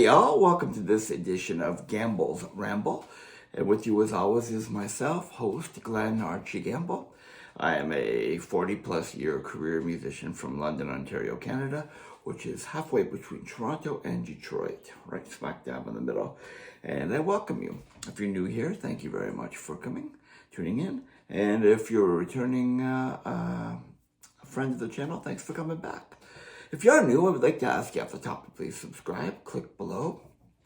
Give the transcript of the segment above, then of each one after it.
y'all. Welcome to this edition of Gamble's Ramble. And with you as always is myself, host Glenn Archie Gamble. I am a 40-plus year career musician from London, Ontario, Canada, which is halfway between Toronto and Detroit, right smack dab in the middle. And I welcome you. If you're new here, thank you very much for tuning in. And if you're a returning a friend of the channel, thanks for coming back. If you're new, I would like to ask you at the top to please subscribe, click below.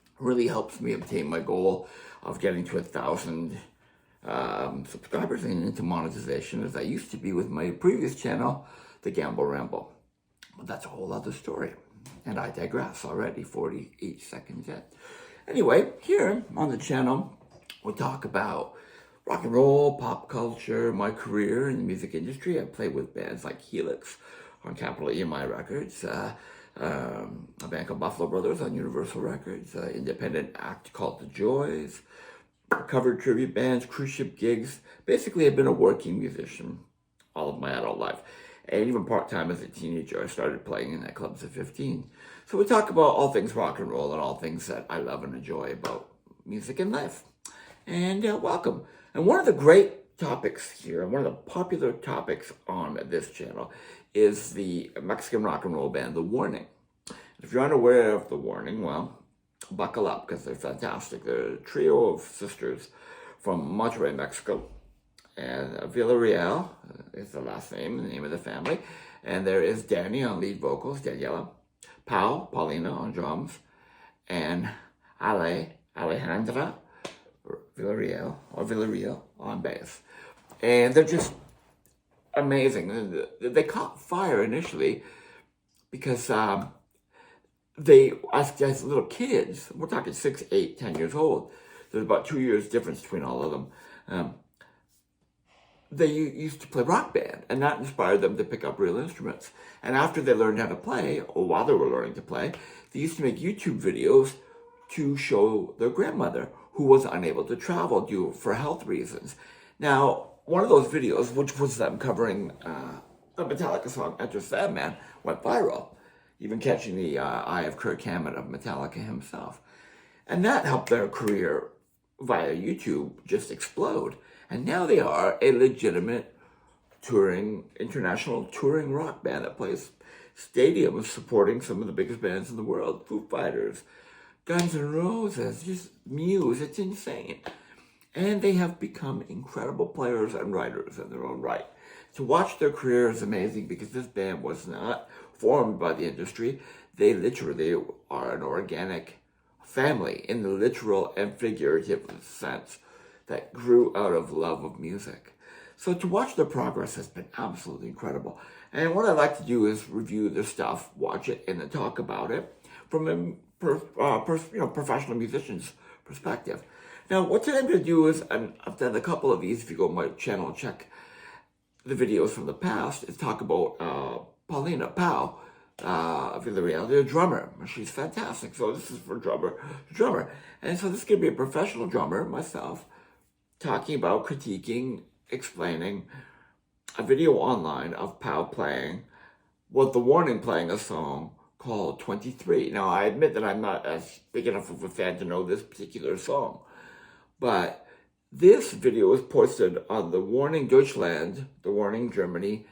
It really helps me obtain my goal of getting to 1,000 subscribers and into monetization as I used to be with my previous channel, The Gamble Ramble. But that's a whole other story. And I digress already, 48 seconds in. Anyway, here on the channel, we'll talk about rock and roll, pop culture, my career in the music industry. I played with bands like Helix on Capital EMI Records, a band called Buffalo Brothers on Universal Records, an independent act called The Joys, covered tribute bands, cruise ship gigs. Basically, I've been a working musician all of my adult life. And even part-time as a teenager, I started playing in nightclubs at 15. So we talk about all things rock and roll and all things that I love and enjoy about music and life. And welcome. And one of the great topics here, and one of the popular topics on this channel, is the Mexican rock and roll band, The Warning. If you're unaware of The Warning, well, buckle up because they're fantastic. They're a trio of sisters from Monterrey, Mexico. And Villarreal is the last name, the name of the family. And there is Danny on lead vocals, Daniela, Paulina on drums, and Alejandra Villarreal on bass. And they're just amazing. They caught fire initially because they, as little kids, we're talking 6, 8, 10 years old. There's about 2 years difference between all of them. They used to play rock band, and that inspired them to pick up real instruments. And after they learned how to play, or while they were learning to play, they used to make YouTube videos to show their grandmother, who was unable to travel due for health reasons. Now, one of those videos, which was them covering the Metallica song Enter Sandman, went viral, even catching the eye of Kirk Hammett of Metallica himself. And that helped their career via YouTube just explode. And now they are a legitimate international touring rock band that plays stadiums supporting some of the biggest bands in the world. Foo Fighters, Guns N' Roses, just Muse, it's insane. And they have become incredible players and writers in their own right. To watch their career is amazing because this band was not formed by the industry. They literally are an organic family in the literal and figurative sense that grew out of love of music. So to watch their progress has been absolutely incredible. And what I like to do is review their stuff, watch it, and then talk about it from a professional musician's perspective. Now, what today I'm going to do is, I've done a couple of these, if you go on my channel and check the videos from the past, is talk about Paulina Villarreal, the drummer. She's fantastic. So this is for drummer. And so this is going to be a professional drummer, myself, talking about, critiquing, explaining a video online of Pau playing, The Warning playing a song called 23. Now, I admit that I'm not as big enough of a fan to know this particular song, but this video was posted on the Warning Deutschland, the Warning Germany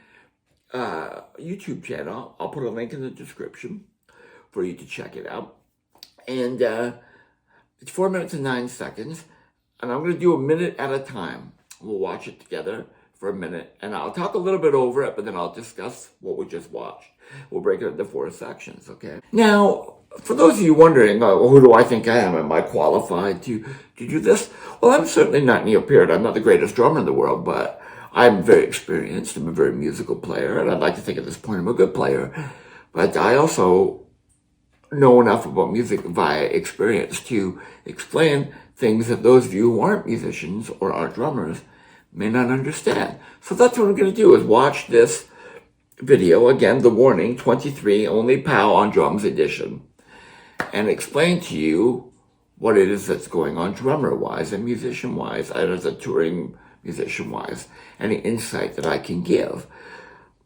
YouTube channel. I'll put a link in the description for you to check it out. And it's 4 minutes and 9 seconds. And I'm going to do a minute at a time. We'll watch it together for a minute. And I'll talk a little bit over it, but then I'll discuss what we just watched. We'll break it into 4 sections, okay? Now, for those of you wondering, who do I think I am? Am I qualified to do this? Well, I'm certainly not Neil Peart. I'm not the greatest drummer in the world, but I'm very experienced. I'm a very musical player, and I'd like to think at this point I'm a good player. But I also know enough about music via experience to explain things that those of you who aren't musicians or aren't drummers may not understand. So that's what I'm going to do, is watch this video, again, The Warning 23, only Pau on drums edition, and explain to you what it is that's going on drummer-wise and musician-wise, and as a touring musician-wise, any insight that I can give.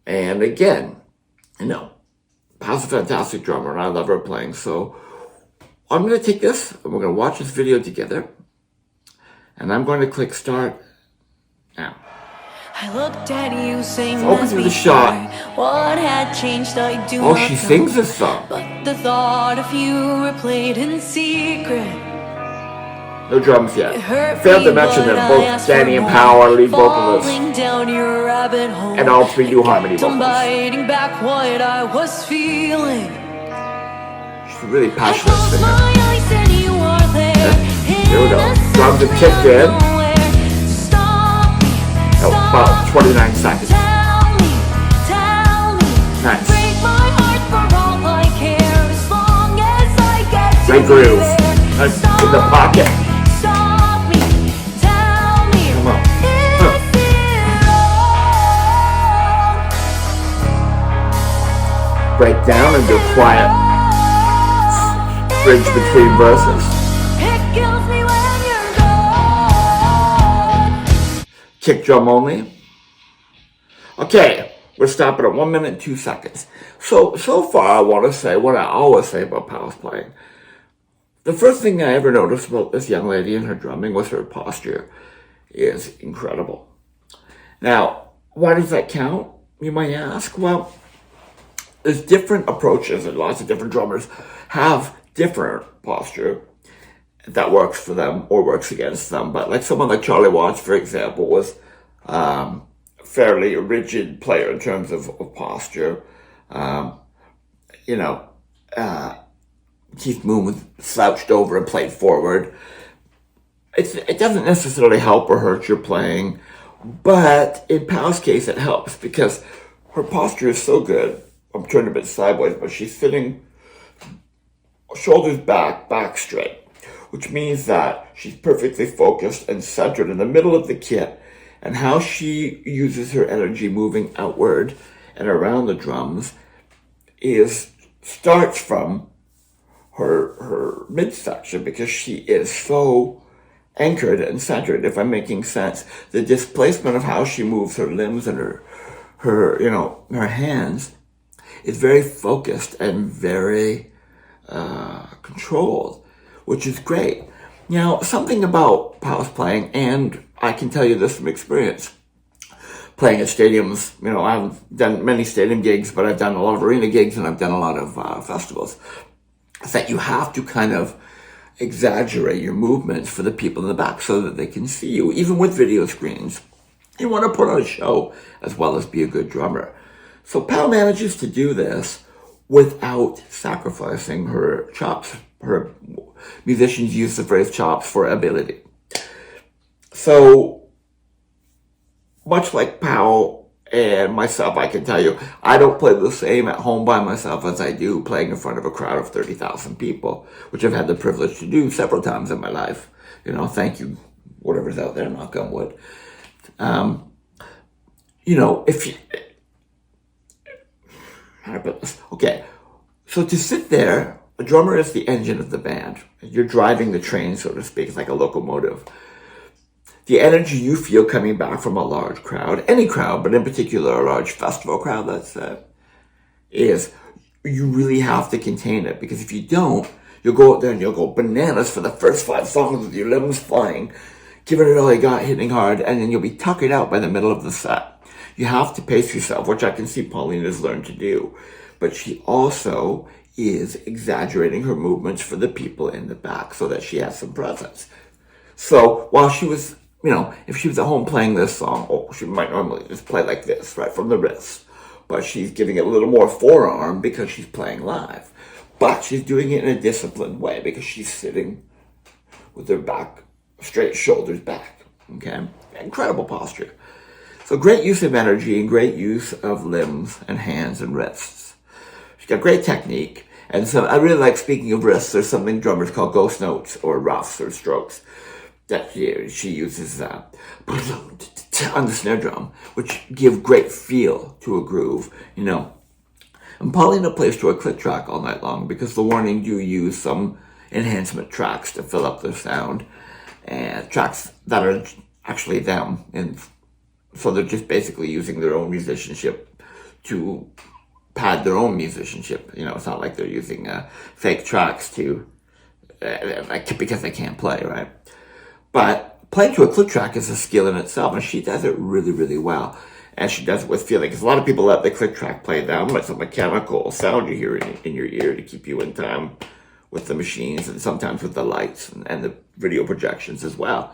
And again, Pau's a fantastic drummer, and I love her playing, so I'm going to take this and we're going to watch this video together. And I'm going to click start now. I looked at you, same Open as to the before. shot. What had changed, I do Oh, not she know. sings this song. But the thought of you replayed in secret. No drums yet. It hurt Failed to me, mention but that I both asked Danny for and more. Powell are lead vocalists. Falling down your rabbit hole. And all three do harmony Kept on vocals. biting back what I was feeling. She's a really I passionate closed singer. my eyes and you were there. Here we go. Innocent Drums have kicked in. nowhere. Stop me, About 29 seconds. Tell me, Nice. break my heart for all I care, as long as I get to Great be groove. there. Nice. In the pocket. Stop me, tell me, Come on. is it wrong? Break down into a quiet bridge between verses. It kills me when you're gone. Kick drum only. Okay, we're stopping at 1 minute and 2 seconds. So far I want to say what I always say about Powell's playing. The first thing I ever noticed about this young lady and her drumming was her posture is incredible. Now, why does that count, you might ask? Well, there's different approaches and lots of different drummers have different posture that works for them or works against them. But like someone like Charlie Watts, for example, was fairly rigid player in terms of posture. Keith Moon was slouched over and played forward. It doesn't necessarily help or hurt your playing, but in Powell's case it helps because her posture is so good. I'm turning a bit sideways, but she's sitting shoulders back, back straight, which means that she's perfectly focused and centered in the middle of the kit. And how she uses her energy moving outward and around the drums starts from her midsection, because she is so anchored and centered, if I'm making sense. The displacement of how she moves her limbs and her hands is very focused and very controlled, which is great. Now, something about Powell's playing, and I can tell you this from experience, playing at stadiums, I haven't done many stadium gigs, but I've done a lot of arena gigs and I've done a lot of festivals, is that you have to kind of exaggerate your movements for the people in the back so that they can see you, even with video screens. You want to put on a show as well as be a good drummer. So Powell manages to do this without sacrificing her chops. Her musicians use the phrase chops for ability. So, much like Powell and myself, I can tell you, I don't play the same at home by myself as I do playing in front of a crowd of 30,000 people, which I've had the privilege to do several times in my life. Thank you, whatever's out there, knock on wood. How do I put this? Okay, so to sit there, a drummer is the engine of the band. You're driving the train, so to speak. It's like a locomotive. The energy you feel coming back from a large crowd, any crowd, but in particular a large festival crowd, is you really have to contain it, because if you don't, you'll go out there and you'll go bananas for the first 5 songs with your limbs flying, giving it all you got, hitting hard, and then you'll be tuckered out by the middle of the set. You have to pace yourself, which I can see Pauline has learned to do, but she also is exaggerating her movements for the people in the back so that she has some presence. So while she was, if she was at home playing this song, she might normally just play like this, right from the wrist. But she's giving it a little more forearm because she's playing live. But she's doing it in a disciplined way because she's sitting with her back straight, shoulders back. Okay? Incredible posture. So great use of energy and great use of limbs and hands and wrists. She's got great technique. And so I really like, speaking of wrists, there's something drummers call ghost notes or roughs or strokes that she uses on the snare drum, which give great feel to a groove, And Paulina plays to a click track all night long because the Warning do use some enhancement tracks to fill up their sound, and tracks that are actually them. And so they're just basically using their own musicianship to pad their own musicianship. It's not like they're using fake tracks to because they can't play, right? But playing to a click track is a skill in itself, and she does it really, really well. And she does it with feeling. Because a lot of people let the click track play down. It's a mechanical sound you hear in your ear to keep you in time with the machines and sometimes with the lights and the video projections as well.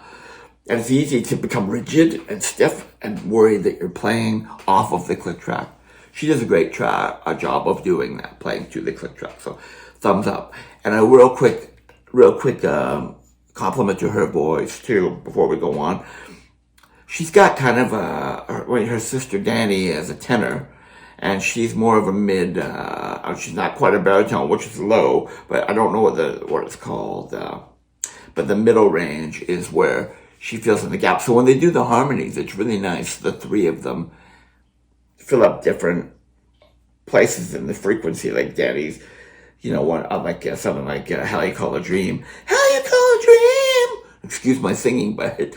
And it's easy to become rigid and stiff and worried that you're playing off of the click track. She does a great job of doing that, playing to the click track. So thumbs up. And a real quick compliment to her voice too before we go on. She's got kind of her sister Danny is a tenor, and she's more of a mid. She's not quite a baritone, which is low, but I don't know what it's called. But the middle range is where she fills in the gap. So when they do the harmonies, it's really nice. The three of them fill up different places in the frequency. Like Danny's, something like "How You Call a Dream." How you call a dream? Excuse my singing, but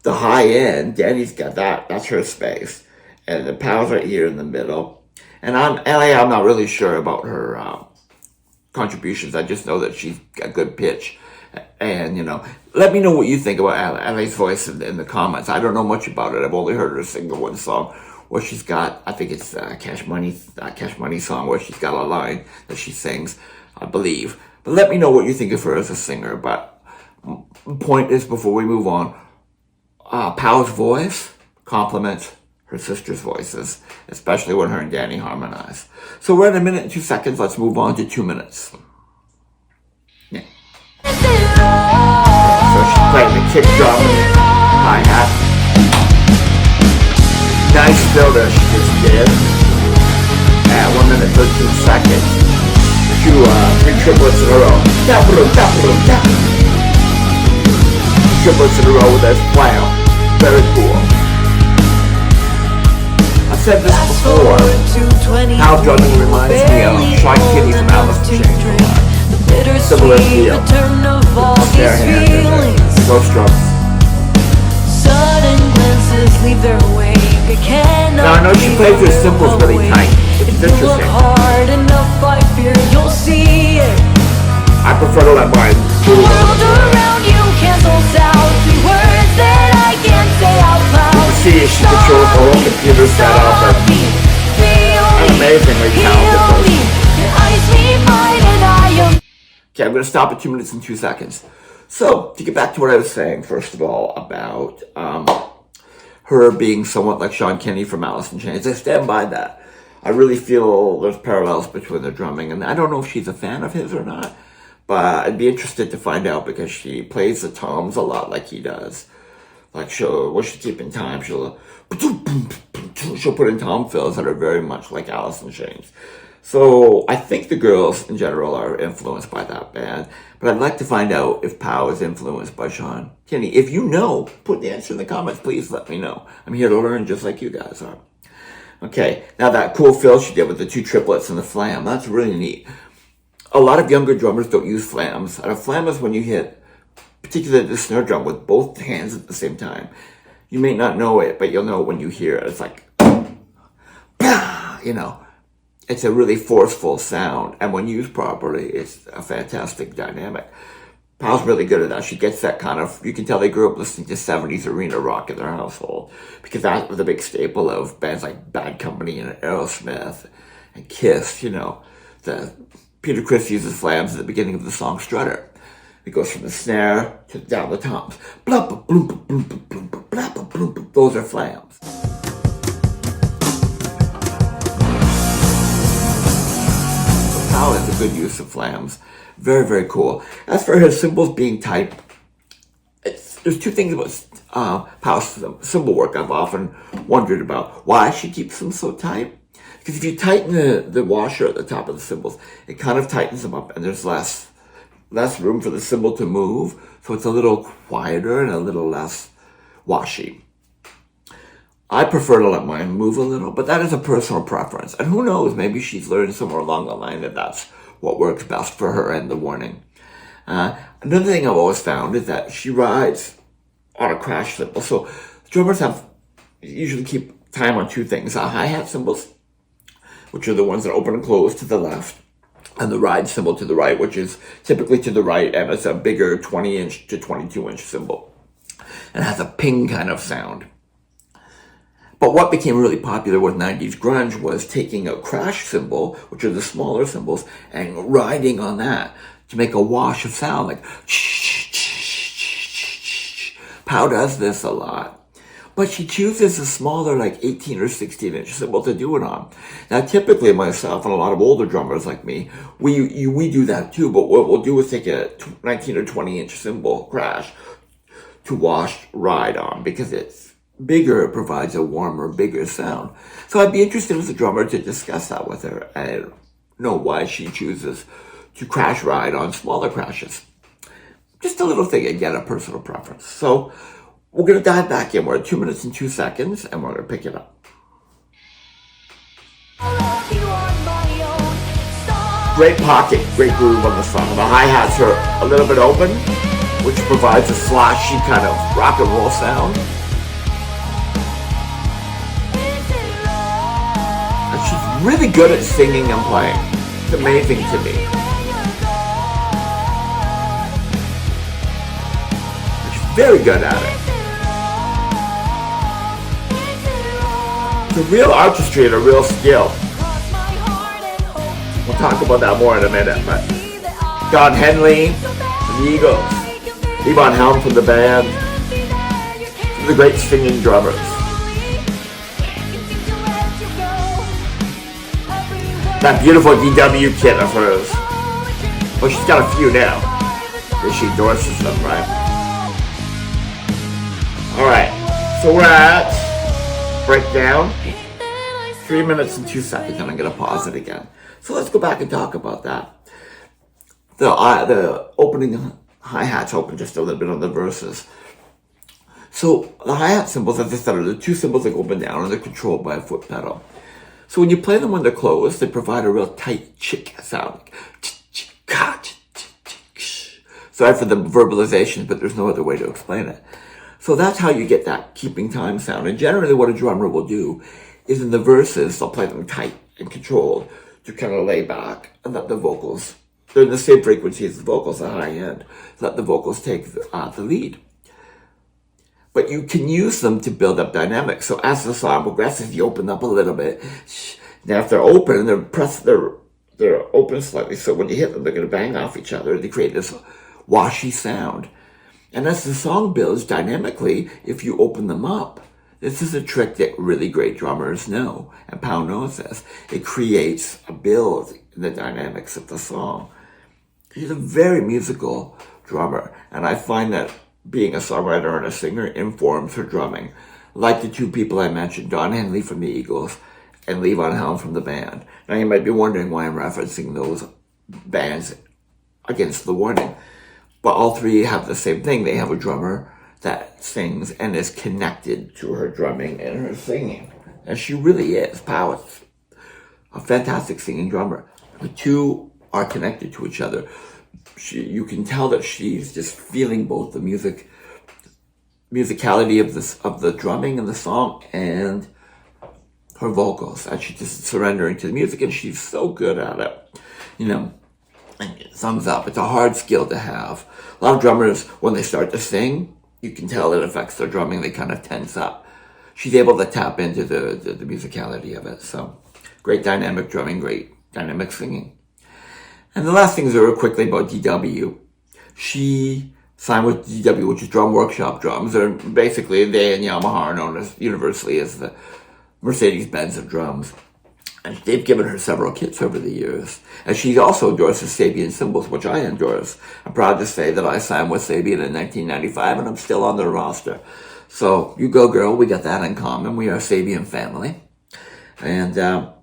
the high end, Danny's got that. That's her space, and the pals are here in the middle. And I'm not really sure about her contributions. I just know that she's got good pitch. And let me know what you think about LA's voice in the comments. I don't know much about it. I've only heard her sing the one song where she's got. I think it's Cash Money song where she's got a line that she sings, I believe. But let me know what you think of her as a singer. But point is, before we move on, Powell's voice complements her sister's voices, especially when her and Danny harmonize. So we're at 1 minute and 2 seconds. Let's move on to 2 minutes. Yeah. So she's playing the kick drum and hi-hat. Nice filter she just did. At 1 minute 13 seconds. 3 triplets in a row. Triplets in a row with that flail. Very cool. I said this before. How drumming reminds me of Sean Kinney from Alice in Chains. Similar feel. Their hand and the ghost drums. Sudden glances leave their wake. I cannot. Now I know she plays her cymbals really tight, which is interesting. Hard enough, I fear you'll see it. I prefer to let mine move. World around you cancels out the words that I can't say out loud. See, she controls her own computer setup and amazingly talented person. Okay, I'm going to stop at 2 minutes and 2 seconds. So, to get back to what I was saying, first of all, about her being somewhat like Sean Kinney from Alice in Chains, I stand by that. I really feel there's parallels between their drumming, and I don't know if she's a fan of his or not, but I'd be interested to find out because she plays the toms a lot like he does. Like when she keep in time, she'll put in tom fills that are very much like Alice in Chains. So I think the girls in general are influenced by that band, but I'd like to find out if Pow is influenced by Sean Kinney. If you know, put the answer in the comments. Please let me know. I'm here to learn just like you guys are. Okay, now that cool fill she did with the 2 triplets and the flam, that's really neat. A lot of younger drummers don't use flams. And a flam is when you hit, particularly the snare drum, with both hands at the same time. You may not know it, but you'll know when you hear it. It's like, it's a really forceful sound. And when used properly, it's a fantastic dynamic. Powell's really good at that. She gets that kind of, you can tell they grew up listening to 70s arena rock in their household. Because that was a big staple of bands like Bad Company and Aerosmith and Kiss, Peter Criss uses flams at the beginning of the song Strutter. It goes from the snare to down the toms. Blah, blah, bloom, bloom, bloom, bloom, blah, blah, bloom, bloom. Those are flams. Powell has a good use of flams. Very, very cool. As for his cymbals being tight, there's 2 things about Powell's cymbal work I've often wondered about. Why she keeps them so tight? Because if you tighten the washer at the top of the cymbals, it kind of tightens them up, and there's less room for the cymbal to move, so it's a little quieter and a little less washy. I prefer to let mine move a little, but that is a personal preference. And who knows, maybe she's learned somewhere along the line that that's what works best for her and the Warning. Another thing I've always found is that she rides on a crash cymbal. So drummers usually keep time on 2 things. Hi-hat cymbals, which are the ones that open and close to the left and the ride cymbal to the right, which is typically to the right, and it's a bigger 20-inch to 22-inch cymbal. And has a ping kind of sound. But what became really popular with 90s grunge was taking a crash cymbal, which are the smaller cymbals, and riding on that to make a wash of sound, like Pow does this a lot. But she chooses a smaller, like 18 or 16-inch cymbal to do it on. Now, typically myself and a lot of older drummers like me, we do that too, but what we'll do is take a 19 or 20-inch cymbal crash to wash ride on, because it's bigger, it provides a warmer, bigger sound. So I'd be interested as a drummer to discuss that with her and know why she chooses to crash ride on smaller crashes. Just a little thing, again, a personal preference. So we're going to dive back in. We're at 2 minutes and 2 seconds, and we're going to pick it up. Great pocket, great groove on the song. The hi-hats are a little bit open, which provides a slashy kind of rock and roll sound. And she's really good at singing and playing. It's amazing to me. She's very good at it. It's a real artistry and a real skill. We'll talk about that more in a minute, but Don Henley from the Eagles, Levon Helm from the band, some of the great singing drummers. That beautiful DW kit of hers. Well, she's got a few now, because she endorses them, right? Alright, so we're at breakdown, 3 minutes and 2 seconds, and I'm going to pause it again. So let's go back and talk about that. The opening hi-hats open just a little bit on the verses. So the hi-hat cymbals, as I said, are the two cymbals that go up and down, and they're controlled by a foot pedal. So when you play them when they're closed, they provide a real tight chick sound. Sorry for the verbalization, but there's no other way to explain it. So that's how you get that keeping time sound. And generally what a drummer will do is in the verses, they'll play them tight and controlled to kind of lay back and let the vocals, they're in the same frequency as the vocals, the high end, let the vocals take the lead. But you can use them to build up dynamics. So as the song progresses, you open up a little bit. Now if they're open, they're open slightly, so when you hit them, they're going to bang off each other. They create this washy sound. And as the song builds dynamically, if you open them up, this is a trick that really great drummers know, and Pow knows this. It creates a build in the dynamics of the song. He's a very musical drummer, and I find that being a songwriter and a singer informs her drumming. Like the two people I mentioned, Don Henley from the Eagles and Levon Helm from the band. Now you might be wondering why I'm referencing those bands against the warning. But all three have the same thing. They have a drummer that sings and is connected to her drumming and her singing. And she really is. Pow is a fantastic singing drummer. The two are connected to each other. You can tell that she's just feeling both the musicality of the drumming and the song and her vocals. And she's just surrendering to the music, and she's so good at it. You know, thumbs up. It's a hard skill to have. A lot of drummers, when they start to sing, you can tell it affects their drumming. They kind of tense up. She's able to tap into the musicality of it. So great dynamic drumming, great dynamic singing. And the last things are quickly about DW. She signed with DW, which is Drum Workshop Drums. They're basically, they and Yamaha are known as universally as the Mercedes-Benz of drums. And they've given her several kits over the years. And she also endorses Sabian cymbals, which I endorse. I'm proud to say that I signed with Sabian in 1995, and I'm still on their roster. So, you go girl, we got that in common. We are a Sabian family. And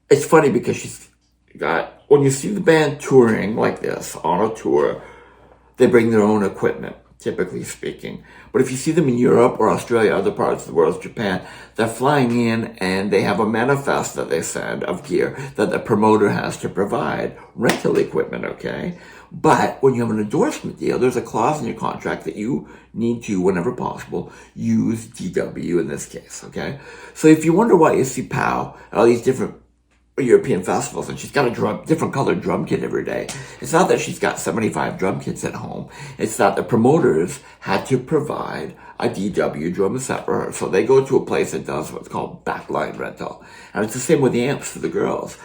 it's funny because she's got, when you see the band touring like this, on a tour, they bring their own equipment, typically speaking. But if you see them in Europe or Australia, other parts of the world, Japan, they're flying in and they have a manifest that they send of gear that the promoter has to provide. Rental equipment, okay? But when you have an endorsement deal, there's a clause in your contract that you need to, whenever possible, use DW in this case, okay? So if you wonder why you see Pow, all these different European festivals, and she's got a different colored drum kit every day. It's not that she's got 75 drum kits at home. It's that the promoters had to provide a DW drum set for her. So they go to a place that does what's called backline rental. And it's the same with the amps for the girls.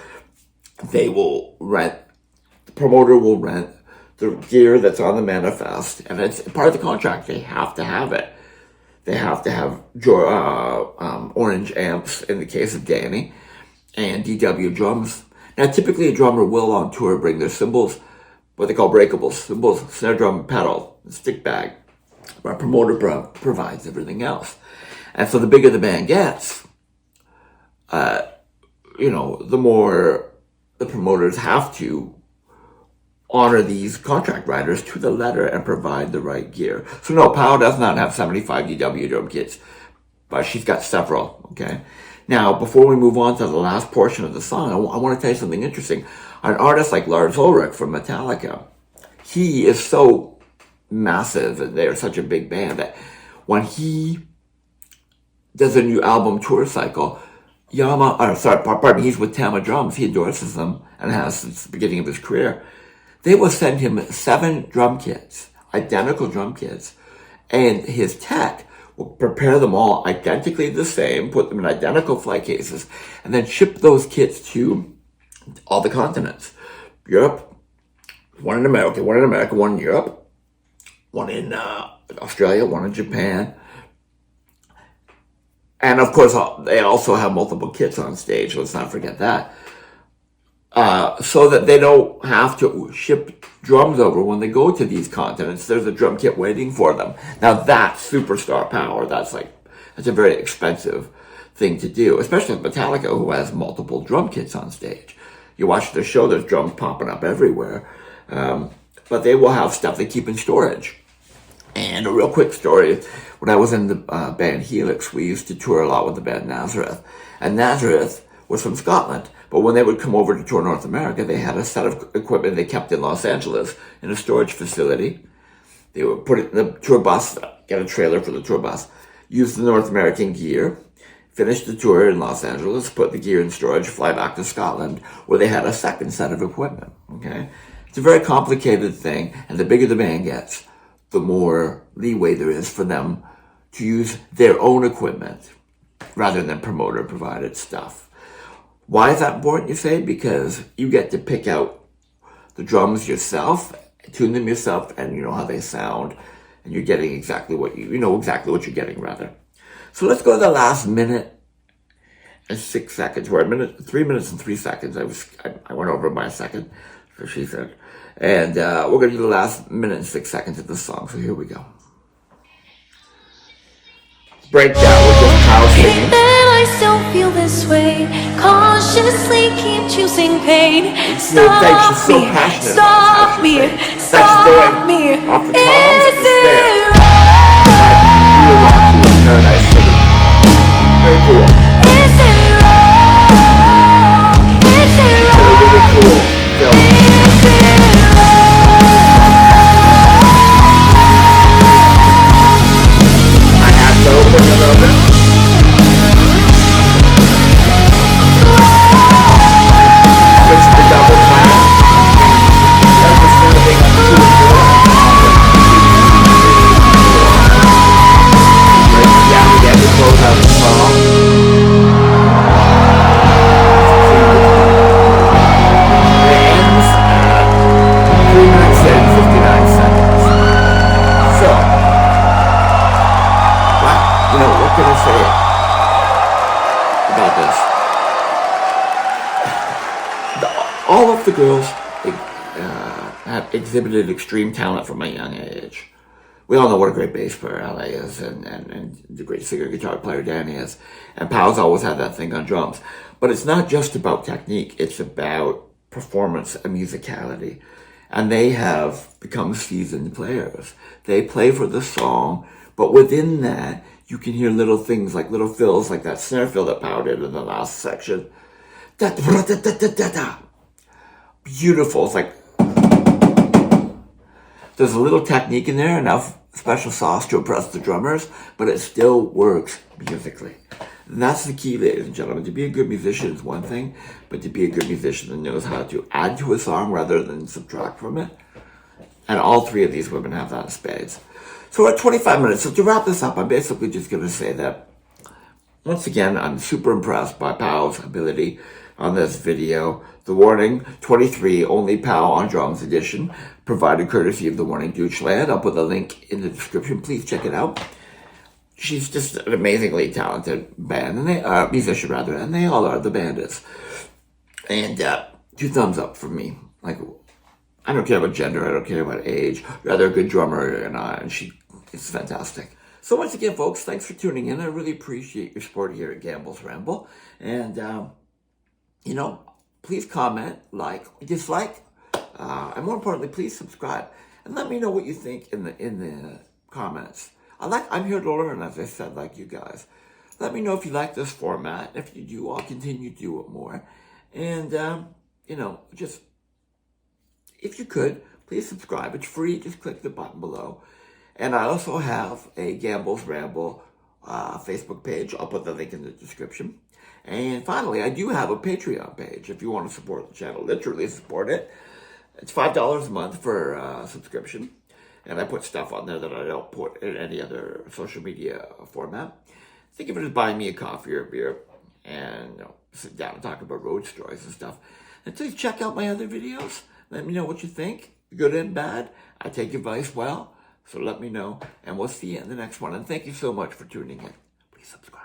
They will rent, the promoter will rent the gear that's on the manifest, and it's part of the contract. They have to have it. They have to have orange amps in the case of Danny, and DW drums. Now, typically a drummer will on tour bring their cymbals, what they call breakables, cymbals, snare drum, pedal, stick bag. Our promoter provides everything else. And so the bigger the band gets, the more the promoters have to honor these contract riders to the letter and provide the right gear. So no, Pow does not have 75 DW drum kits, but she's got several, okay? Now, before we move on to the last portion of the song, I want to tell you something interesting. An artist like Lars Ulrich from Metallica, he is so massive, and they're such a big band, that when he does a new album tour cycle, he's with Tama Drums, he endorses them, and has since the beginning of his career. They will send him 7 drum kits, identical drum kits, and his tech will prepare them all identically the same, put them in identical flight cases, and then ship those kits to all the continents. Europe, one in America, one in Europe, one in Australia, one in Japan. And of course, they also have multiple kits on stage, let's not forget that. So that they don't have to ship drums over when they go to these continents. There's a drum kit waiting for them. Now that's superstar power. That's a very expensive thing to do, especially with Metallica, who has multiple drum kits on stage. You watch their show, there's drums popping up everywhere. But they will have stuff they keep in storage. And a real quick story, when I was in the band Helix, we used to tour a lot with the band Nazareth. And Nazareth was from Scotland. But when they would come over to tour North America, they had a set of equipment they kept in Los Angeles in a storage facility. They would put it in the tour bus, get a trailer for the tour bus, use the North American gear, finish the tour in Los Angeles, put the gear in storage, fly back to Scotland, where they had a second set of equipment, okay? It's a very complicated thing, and the bigger the band gets, the more leeway there is for them to use their own equipment rather than promoter-provided stuff. Why is that important, you say? Because you get to pick out the drums yourself, tune them yourself, and you know how they sound, and you're getting exactly what you know exactly what you're getting, rather. So let's go to the last minute and 6 seconds. We're at 3 minutes and 3 seconds. I went over by a second, so she said. And we're going to do the last minute and 6 seconds of the song, so here we go. Breakdown with just Pow singing. I still feel this way. Cautiously keep choosing pain. Stop Stop me. Stop me. Stop me. Off the toms and the Is snare. it wrong? Paradise City. Very cool. Is it wrong? Is it wrong? Really cool. Is it I have to open a little bit. Switch to double clap. That's the sort of thing I'm doing. Yeah, we get to close out the song. It ends at 3 minutes and 59 seconds. So, what can I say about this? All of the girls have exhibited extreme talent from a young age. We all know what a great bass player LA is, and the great singer guitar player Danny is. And Pow's always had that thing on drums. But it's not just about technique, it's about performance and musicality. And they have become seasoned players. They play for the song, but within that, you can hear little things like little fills, like that snare fill that Pow did in the last section. Beautiful. It's like there's a little technique in there, enough special sauce to impress the drummers, but it still works musically. And that's the key, ladies and gentlemen. To be a good musician is one thing, but to be a good musician that knows how to add to a song rather than subtract from it. And all three of these women have that in spades. So we're at 25 minutes. So to wrap this up, I'm basically just going to say that, once again, I'm super impressed by Pow's ability on this video. The Warning 23 Only Pow on Drums edition, provided courtesy of the Warning Deutschland. I'll put the link in the description. Please check it out. She's just an amazingly talented band, and they musician rather, and they all are. The band is. And 2 thumbs up from me. Like, I don't care about gender, I don't care about age. Rather a good drummer, and she is fantastic. So once again, folks, thanks for tuning in. I really appreciate your support here at Gamble's Ramble. And, please comment, like, dislike, and more importantly, please subscribe. And let me know what you think in the comments. I'm here to learn, as I said, like you guys. Let me know if you like this format. If you do, I'll continue to do it more. And, just, if you could, please subscribe. It's free. Just click the button below. And I also have a Gamble's Ramble Facebook page. I'll put the link in the description. And finally, I do have a Patreon page if you want to support the channel. Literally support it. It's $5 a month for subscription. And I put stuff on there that I don't put in any other social media format. Think of it as buying me a coffee or a beer and sit down and talk about road stories and stuff. And please check out my other videos. Let me know what you think, good and bad. I take advice well, so let me know. And we'll see you in the next one. And thank you so much for tuning in. Please subscribe.